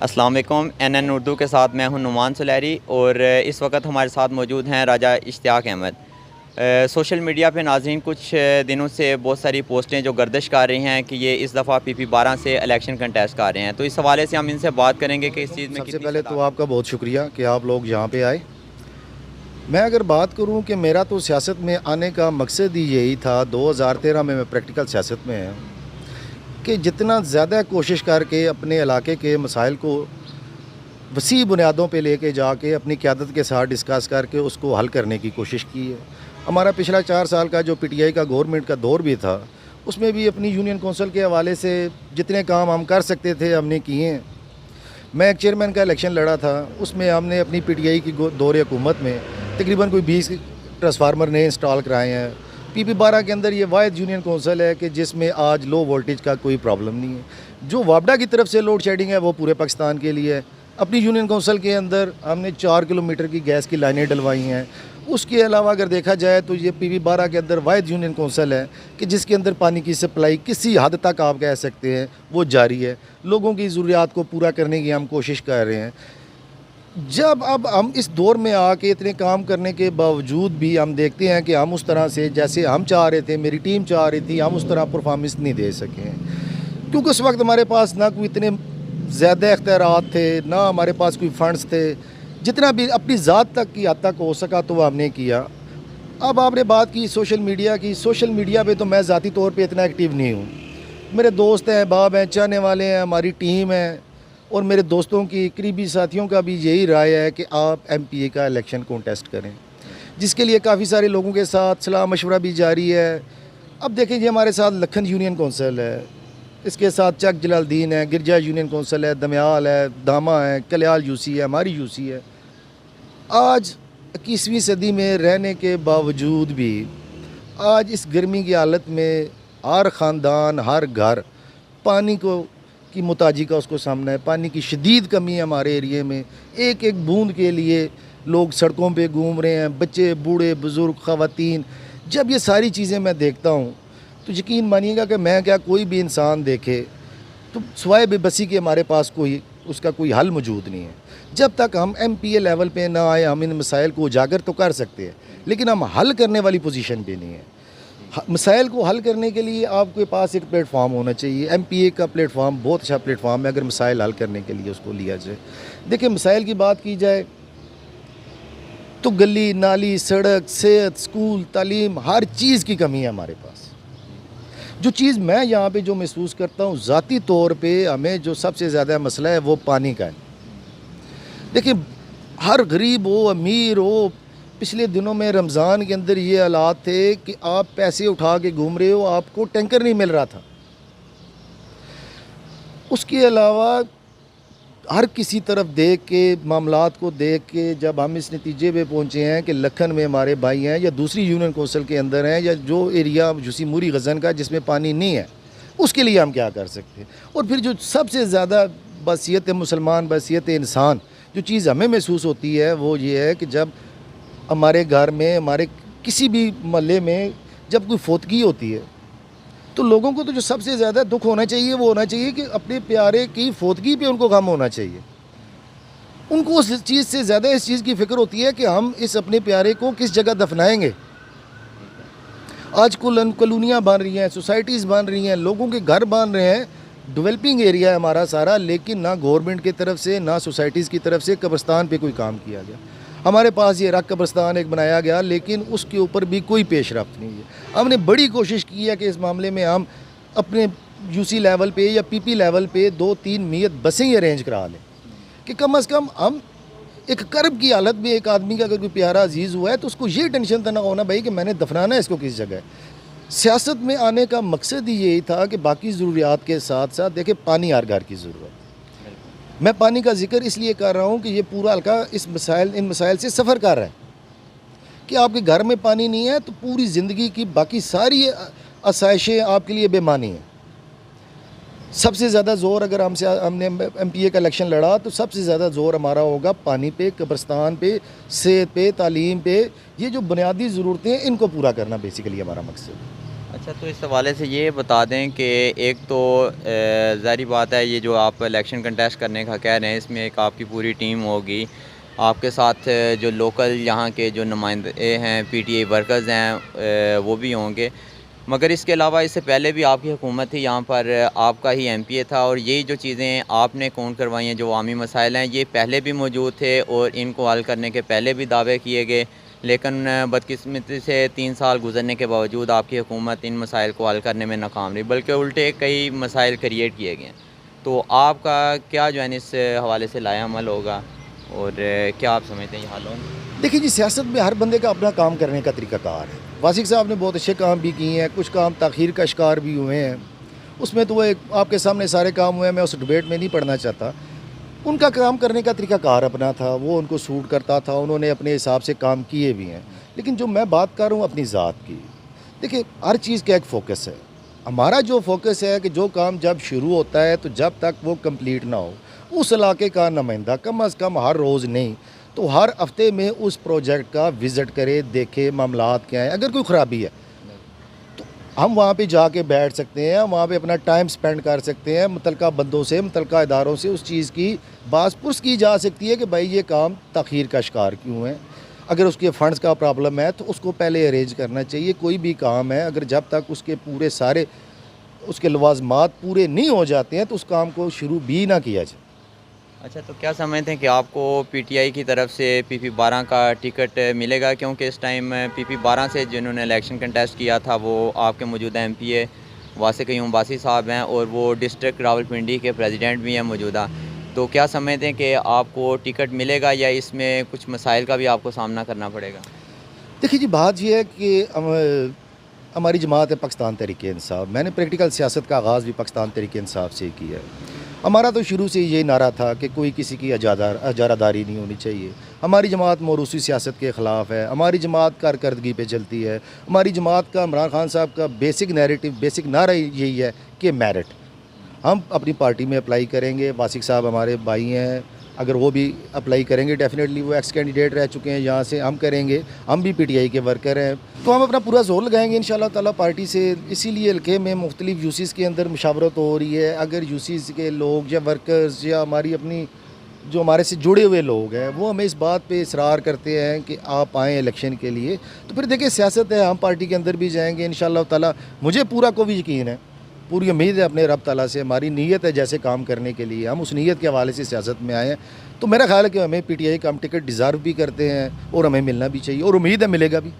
السلام علیکم، این اردو کے ساتھ میں ہوں نعمان سلیری، اور اس وقت ہمارے ساتھ موجود ہیں راجہ اشتیاق احمد۔ سوشل میڈیا پہ ناظرین کچھ دنوں سے بہت ساری پوسٹیں جو گردش کر رہی ہیں کہ یہ اس دفعہ پی پی 12 سے الیکشن کنٹیسٹ کر رہے ہیں، تو اس حوالے سے ہم ان سے بات کریں گے کہ اس چیز میں سب سے پہلے تو آپ کا بہت شکریہ کہ آپ لوگ یہاں پہ آئے۔ میں اگر بات کروں کہ میرا تو سیاست میں آنے کا مقصد ہی یہی تھا، 2013 میں پریکٹیکل سیاست میں ہے کہ جتنا زیادہ کوشش کر کے اپنے علاقے کے مسائل کو وسیع بنیادوں پہ لے کے جا کے اپنی قیادت کے ساتھ ڈسکس کر کے اس کو حل کرنے کی کوشش کی ہے۔ ہمارا پچھلا 4 سال کا جو پی ٹی آئی کا گورنمنٹ کا دور بھی تھا، اس میں بھی اپنی یونین کونسل کے حوالے سے جتنے کام ہم کر سکتے تھے ہم نے کیے ہیں۔ میں ایک چیئرمین کا الیکشن لڑا تھا، اس میں ہم نے اپنی پی ٹی آئی کی دور حکومت میں تقریباً کوئی 20 ٹرانسفارمر نئے انسٹال کرائے ہیں۔ پی پی 12 کے اندر یہ واحد یونین کونسل ہے کہ جس میں آج لو وولٹیج کا کوئی پرابلم نہیں ہے۔ جو وابڈا کی طرف سے لوڈ شیڈنگ ہے وہ پورے پاکستان کے لیے ہے۔ اپنی یونین کونسل کے اندر ہم نے 4 کلومیٹر کی گیس کی لائنیں ڈلوائی ہیں۔ اس کے علاوہ اگر دیکھا جائے تو یہ پی پی 12 کے اندر واحد یونین کونسل ہے کہ جس کے اندر پانی کی سپلائی کسی حد تک آپ کہہ سکتے ہیں وہ جاری ہے۔ لوگوں کی ضروریات کو پورا کرنے کی ہم کوشش کر رہے ہیں۔ جب اب ہم اس دور میں آ کے اتنے کام کرنے کے باوجود بھی ہم دیکھتے ہیں کہ ہم اس طرح سے جیسے ہم چاہ رہے تھے، میری ٹیم چاہ رہی تھی، ہم اس طرح پرفارمنس نہیں دے سکے ہیں، کیونکہ اس وقت ہمارے پاس نہ کوئی اتنے زیادہ اختیارات تھے، نہ ہمارے پاس کوئی فنڈز تھے۔ جتنا بھی اپنی ذات تک کی حد تک ہو سکا تو وہ ہم نے کیا۔ اب آپ نے بات کی سوشل میڈیا کی، سوشل میڈیا پہ تو میں ذاتی طور پہ اتنا ایکٹیو نہیں ہوں۔ میرے دوست ہیں، احباب ہیں، چاہنے والے ہیں، ہماری ٹیم ہے، اور میرے دوستوں کی قریبی ساتھیوں کا بھی یہی رائے ہے کہ آپ ایم پی اے کا الیکشن کونٹیسٹ کریں، جس کے لیے کافی سارے لوگوں کے ساتھ صلاح مشورہ بھی جاری ہے۔ اب دیکھیں جی، ہمارے ساتھ لکھن یونین کونسل ہے، اس کے ساتھ چک جلال الدین ہے، گرجا یونین کونسل ہے، دمیال ہے، داما ہے، کلیال یو سی ہے، ہماری یو سی ہے۔ آج 21ویں صدی میں رہنے کے باوجود بھی آج اس گرمی کی حالت میں ہر خاندان، ہر گھر پانی کی محتاجی کا اس کو سامنا ہے۔ پانی کی شدید کمی ہے ہمارے ایریے میں، ایک ایک بوند کے لیے لوگ سڑکوں پہ گھوم رہے ہیں، بچے، بوڑھے، بزرگ، خواتین۔ جب یہ ساری چیزیں میں دیکھتا ہوں تو یقین مانیے گا کہ میں کیا کوئی بھی انسان دیکھے تو سوائے بے بسی کے ہمارے پاس اس کا کوئی حل موجود نہیں ہے۔ جب تک ہم ایم پی اے لیول پہ نہ آئے ہم ان مسائل کو اجاگر تو کر سکتے ہیں، لیکن ہم حل کرنے والی پوزیشن پہ نہیں ہیں۔ مسائل کو حل کرنے کے لیے آپ کے پاس ایک پلیٹ فارم ہونا چاہیے۔ ایم پی اے کا پلیٹ فارم بہت اچھا پلیٹ فارم ہے اگر مسائل حل کرنے کے لیے اس کو لیا جائے۔ دیکھیں، مسائل کی بات کی جائے تو گلی نالی، سڑک، صحت، سکول، تعلیم، ہر چیز کی کمی ہے ہمارے پاس۔ جو چیز میں یہاں پہ جو محسوس کرتا ہوں ذاتی طور پہ، ہمیں جو سب سے زیادہ مسئلہ ہے وہ پانی کا ہے۔ دیکھیں، ہر غریب ہو، امیر ہو، پچھلے دنوں میں رمضان کے اندر یہ حالات تھے کہ آپ پیسے اٹھا کے گھوم رہے ہو، آپ کو ٹینکر نہیں مل رہا تھا۔ اس کے علاوہ ہر کسی طرف دیکھ کے، معاملات کو دیکھ کے جب ہم اس نتیجے پہ پہنچے ہیں کہ لکھن میں ہمارے بھائی ہیں یا دوسری یونین کونسل کے اندر ہیں یا جو ایریا یوسی موری غزن کا جس میں پانی نہیں ہے، اس کے لیے ہم کیا کر سکتے ہیں۔ اور پھر جو سب سے زیادہ بحیثیت مسلمان، بحیثیت انسان جو چیز ہمیں محسوس ہوتی ہے وہ یہ ہے کہ جب ہمارے گھر میں، ہمارے کسی بھی محلے میں جب کوئی فوتگی ہوتی ہے تو لوگوں کو تو جو سب سے زیادہ دکھ ہونا چاہیے وہ ہونا چاہیے کہ اپنے پیارے کی فوتگی پہ ان کو غم ہونا چاہیے۔ ان کو اس چیز سے زیادہ اس چیز کی فکر ہوتی ہے کہ ہم اس اپنے پیارے کو کس جگہ دفنائیں گے۔ آج کالونیاں بن رہی ہیں، سوسائٹیز بن رہی ہیں، لوگوں کے گھر بن رہے ہیں، ڈیولپنگ ایریا ہے ہمارا سارا، لیکن نہ گورنمنٹ کی طرف سے نہ سوسائٹیز کی طرف سے قبرستان پہ کوئی کام کیا گیا۔ ہمارے پاس یہ رق قبرستان ایک بنایا گیا لیکن اس کے اوپر بھی کوئی پیش رفت نہیں ہے۔ ہم نے بڑی کوشش کی ہے کہ اس معاملے میں ہم اپنے یو سی لیول پہ یا پی پی لیول پہ 2-3 میت بسیں ہی ارینج کرا لیں کہ کم از کم ہم ایک کرب کی حالت میں ایک آدمی کا اگر کوئی پیارا عزیز ہوا ہے تو اس کو یہ ٹینشن تو نہ ہونا بھائی کہ میں نے دفنانا ہے اس کو کس جگہ ہے۔ سیاست میں آنے کا مقصد ہی یہی تھا کہ باقی ضروریات کے ساتھ ساتھ دیکھیں پانی ہر گھر کی ضرورت ہے۔ میں پانی کا ذکر اس لیے کر رہا ہوں کہ یہ پورا حلقہ ان مسائل سے سفر کر رہا ہے کہ آپ کے گھر میں پانی نہیں ہے تو پوری زندگی کی باقی ساری آسائشیں آپ کے لیے بے معنی ہیں۔ سب سے زیادہ زور اگر ہم نے ایم پی اے کا الیکشن لڑا تو سب سے زیادہ زور ہمارا ہوگا پانی پہ، قبرستان پہ، صحت پہ، تعلیم پہ۔ یہ جو بنیادی ضرورتیں ہیں ان کو پورا کرنا بیسیکلی ہمارا مقصد ہے۔ اچھا، تو اس حوالے سے یہ بتا دیں کہ ایک تو ظاہری بات ہے، یہ جو آپ الیکشن کنٹیسٹ کرنے کا کہہ رہے ہیں، اس میں ایک آپ کی پوری ٹیم ہوگی، آپ کے ساتھ جو لوکل یہاں کے جو نمائندے ہیں، پی ٹی آئی ورکرز ہیں، وہ بھی ہوں گے، مگر اس کے علاوہ اس سے پہلے بھی آپ کی حکومت تھی، یہاں پر آپ کا ہی ایم پی اے تھا، اور یہی جو چیزیں آپ نے کون کروائی ہیں، جو عوامی مسائل ہیں، یہ پہلے بھی موجود تھے اور ان کو حل کرنے کے پہلے بھی دعوے کیے گئے، لیکن بدقسمتی سے 3 سال گزرنے کے باوجود آپ کی حکومت ان مسائل کو حل کرنے میں ناکام رہی، بلکہ الٹے کئی مسائل کریٹ کیے گئے ہیں۔ تو آپ کا کیا جو ہے اس حوالے سے لائحہ عمل ہوگا، اور کیا آپ سمجھتے ہیں یہ حل ہوگا؟ دیکھیے جی، سیاست میں ہر بندے کا اپنا کام کرنے کا طریقہ کار ہے۔ واسق صاحب نے بہت اچھے کام بھی کیے ہیں، کچھ کام تاخیر کا شکار بھی ہوئے ہیں، اس میں تو وہ آپ کے سامنے سارے کام ہوئے ہیں، میں اس ڈبیٹ میں نہیں پڑھنا چاہتا۔ ان کا کام کرنے کا طریقہ کار اپنا تھا، وہ ان کو سوٹ کرتا تھا، انہوں نے اپنے حساب سے کام کیے بھی ہیں۔ لیکن جو میں بات کر رہا ہوں اپنی ذات کی، دیکھیں ہر چیز کا ایک فوکس ہے۔ ہمارا جو فوکس ہے کہ جو کام جب شروع ہوتا ہے تو جب تک وہ کمپلیٹ نہ ہو، اس علاقے کا نمائندہ کم از کم ہر روز نہیں تو ہر ہفتے میں اس پروجیکٹ کا وزٹ کرے، دیکھے معاملات کیا ہیں۔ اگر کوئی خرابی ہے تو ہم وہاں پہ جا کے بیٹھ سکتے ہیں، ہم وہاں پہ اپنا ٹائم سپینڈ کر سکتے ہیں، متعلقہ بندوں سے، متعلقہ اداروں سے اس چیز کی باز پرس کی جا سکتی ہے کہ بھائی یہ کام تاخیر کا شکار کیوں ہے۔ اگر اس کے فنڈز کا پرابلم ہے تو اس کو پہلے ارینج کرنا چاہیے۔ کوئی بھی کام ہے اگر جب تک اس کے پورے سارے اس کے لوازمات پورے نہیں ہو جاتے ہیں تو اس کام کو شروع بھی نہ کیا جائے۔ اچھا، تو کیا سمجھتے ہیں کہ آپ کو پی ٹی آئی کی طرف سے پی پی 12 کا ٹکٹ ملے گا؟ کیونکہ اس ٹائم پی پی 12 سے جنہوں نے الیکشن کنٹیسٹ کیا تھا وہ آپ کے موجودہ ایم پی اے واسق قیوم عباسی صاحب ہیں، اور وہ ڈسٹرکٹ راولپنڈی کے پریزیڈنٹ بھی ہیں موجودہ۔ تو کیا سمجھتے ہیں کہ آپ کو ٹکٹ ملے گا، یا اس میں کچھ مسائل کا بھی آپ کو سامنا کرنا پڑے گا؟ دیکھیے جی، بات یہ ہے کہ ہماری جماعت ہے پاکستان تحریک انصاف۔ میں نے پریکٹیکل سیاست کا آغاز بھی پاکستان تحریک انصاف سے کیا ہے۔ ہمارا تو شروع سے یہ نعرہ تھا کہ کوئی کسی کی اجارہ داری نہیں ہونی چاہیے۔ ہماری جماعت موروثی سیاست کے خلاف ہے، ہماری جماعت کارکردگی پہ چلتی ہے، ہماری جماعت کا عمران خان صاحب کا بیسک نیریٹو، بیسک نعرہ یہی ہے کہ میرٹ۔ ہم اپنی پارٹی میں اپلائی کریں گے، واسق صاحب ہمارے بھائی ہیں، اگر وہ بھی اپلائی کریں گے ڈیفینیٹلی، وہ ایکس کینڈیڈیٹ رہ چکے ہیں یہاں سے، ہم کریں گے، ہم بھی پی ٹی آئی کے ورکر ہیں، تو ہم اپنا پورا زور لگائیں گے انشاءاللہ تعالیٰ پارٹی سے۔ اسی لیے حلقے میں مختلف یوسیز کے اندر مشاورت ہو رہی ہے۔ اگر یوسیز کے لوگ یا ورکرز یا ہماری اپنی جو ہمارے سے جڑے ہوئے لوگ ہیں وہ ہمیں اس بات پہ اصرار کرتے ہیں کہ آپ آئیں الیکشن کے لیے، تو پھر دیکھیں سیاست ہے، ہم پارٹی کے اندر بھی جائیں گے انشاءاللہ تعالیٰ۔ مجھے پورا کو بھی یقین ہے، پوری امید ہے اپنے رب تعالیٰ سے، ہماری نیت ہے جیسے کام کرنے کے لیے، ہم اس نیت کے حوالے سے سیاست میں آئے ہیں۔ تو میرا خیال ہے کہ ہمیں پی ٹی آئی کا ہم ٹکٹ ڈیزرو بھی کرتے ہیں اور ہمیں ملنا بھی چاہیے، اور امید ہے ملے گا بھی۔